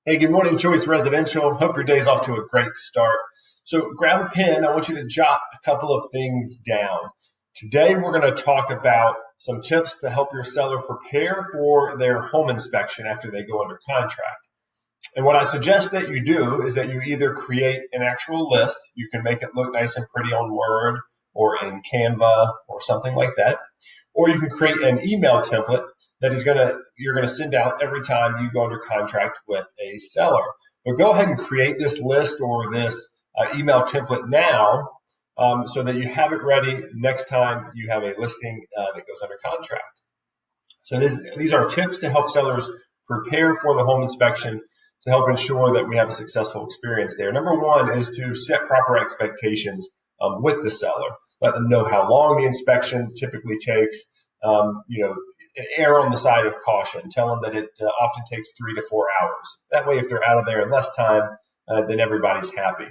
Hey, good morning, Choice Residential. Hope your day's off to a great start. So grab a pen. I want you to jot a couple of things down. Today, we're going to talk about some tips to help your seller prepare for their home inspection after they go under contract. And what I suggest that you do is that you either create an actual list. You can make it look nice and pretty on Word or in Canva or something like that. Or you can create an email template that you're gonna send out every time you go under contract with a seller. But go ahead and create this list or this email template now, so that you have it ready next time you have a listing that goes under contract. So these are tips to help sellers prepare for the home inspection to help ensure that we have a successful experience there. Number one is to set proper expectations with the seller. Let them know how long the inspection typically takes. Err on the side of caution. Tell them that it often takes 3 to 4 hours. That way, if they're out of there in less time, then everybody's happy.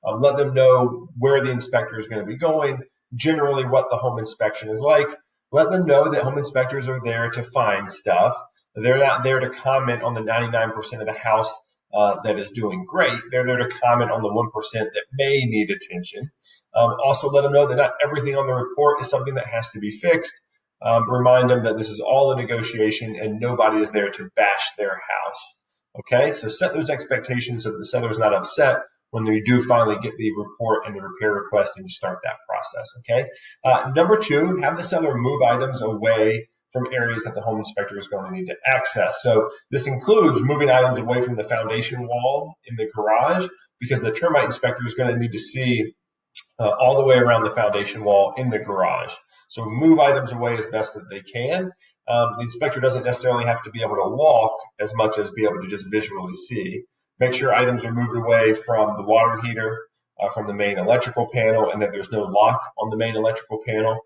Let them know where the inspector is going to be going, generally what the home inspection is like. Let them know that home inspectors are there to find stuff. They're not there to comment on the 99% of the house that is doing great. They're there to comment on the 1% that may need attention. Also, let them know that not everything on the report is something that has to be fixed. Remind them that this is all a negotiation and nobody is there to bash their house. Okay, so set those expectations so that the seller is not upset when you do finally get the report and the repair request and you start that process. Okay. Number two, have the seller move items away from areas that the home inspector is going to need to access. So this includes moving items away from the foundation wall in the garage, because the termite inspector is going to need to see all the way around the foundation wall in the garage. So move items away as best that they can. The inspector doesn't necessarily have to be able to walk as much as be able to just visually see. Make sure items are moved away from the water heater, from the main electrical panel, and that there's no lock on the main electrical panel,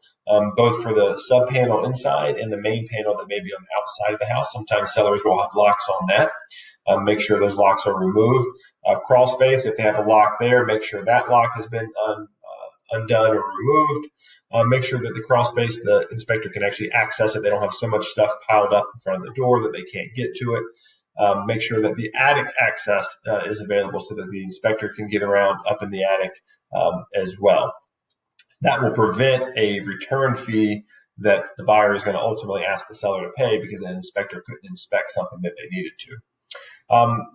both for the sub panel inside and the main panel that may be on the outside of the house. Sometimes sellers will have locks on that. Make sure those locks are removed. Crawl space, if they have a lock there, make sure that lock has been undone or removed. Make sure that the crawl space, the inspector can actually access it. They don't have so much stuff piled up in front of the door that they can't get to it. Make sure that the attic access is available so that the inspector can get around up in the attic as well. That will prevent a return fee that the buyer is going to ultimately ask the seller to pay because an inspector couldn't inspect something that they needed to.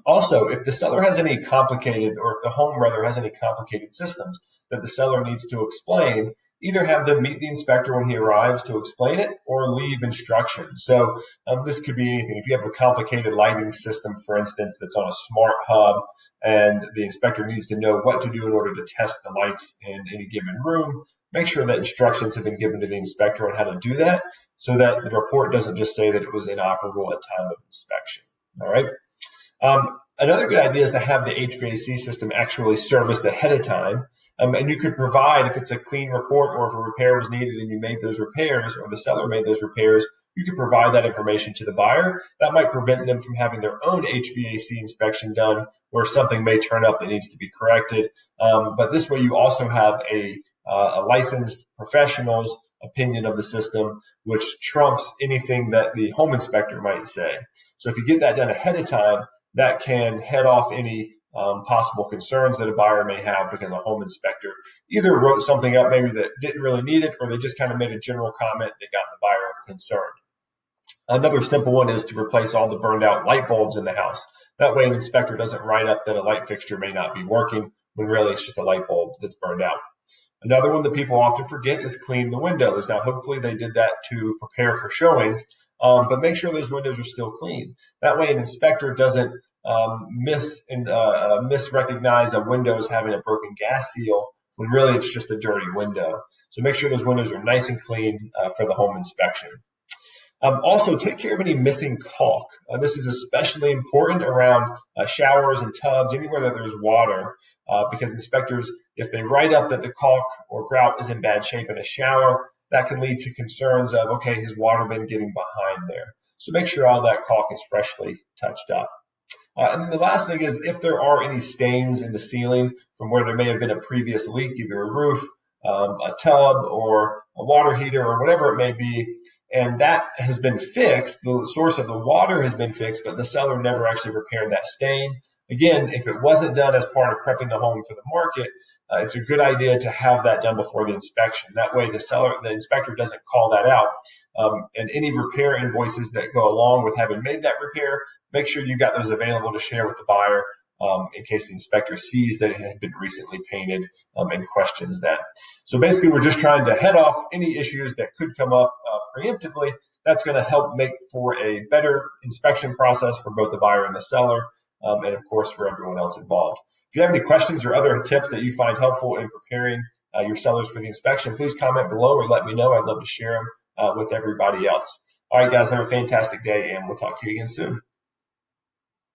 Also, if the seller has any complicated, or if the home rather has any complicated systems that the seller needs to explain, either have them meet the inspector when he arrives to explain it or leave instructions. So this could be anything. If you have a complicated lighting system, for instance, that's on a smart hub, and the inspector needs to know what to do in order to test the lights in any given room, make sure that instructions have been given to the inspector on how to do that so that the report doesn't just say that it was inoperable at time of inspection. All right. Another good idea is to have the HVAC system actually serviced ahead of time. And you could provide, if it's a clean report or if a repair was needed and you made those repairs or the seller made those repairs, you could provide that information to the buyer. That might prevent them from having their own HVAC inspection done where something may turn up that needs to be corrected. But this way you also have a licensed professional's opinion of the system, which trumps anything that the home inspector might say. So if you get that done ahead of time, that can head off any possible concerns that a buyer may have because a home inspector either wrote something up maybe that didn't really need it, or they just kind of made a general comment that got the buyer concerned. Another simple one is to replace all the burned out light bulbs in the house. That way an inspector doesn't write up that a light fixture may not be working when really it's just a light bulb that's burned out. Another one that people often forget is clean the windows. Now, hopefully they did that to prepare for showings, but make sure those windows are still clean. That way an inspector doesn't misrecognize a window as having a broken gas seal when really it's just a dirty window. So make sure those windows are nice and clean for the home inspection. Also, take care of any missing caulk. This is especially important around showers and tubs, anywhere that there's water, because inspectors, if they write up that the caulk or grout is in bad shape in a shower, that can lead to concerns of, okay, has water been getting behind there? So make sure all that caulk is freshly touched up. And then the last thing is if there are any stains in the ceiling from where there may have been a previous leak, either a roof a tub or a water heater or whatever it may be, and that has been fixed. The source of the water has been fixed, but the seller never actually repaired that stain. Again, if it wasn't done as part of prepping the home for the market, it's a good idea to have that done before the inspection. That way the inspector doesn't call that out. And any repair invoices that go along with having made that repair, make sure you've got those available to share with the buyer in case the inspector sees that it had been recently painted and questions that. So basically, we're just trying to head off any issues that could come up preemptively. That's going to help make for a better inspection process for both the buyer and the seller, and of course for everyone else involved. If you have any questions or other tips that you find helpful in preparing your sellers for the inspection, please comment below or let me know. I'd love to share them with everybody else. All right, guys, have a fantastic day, and we'll talk to you again soon.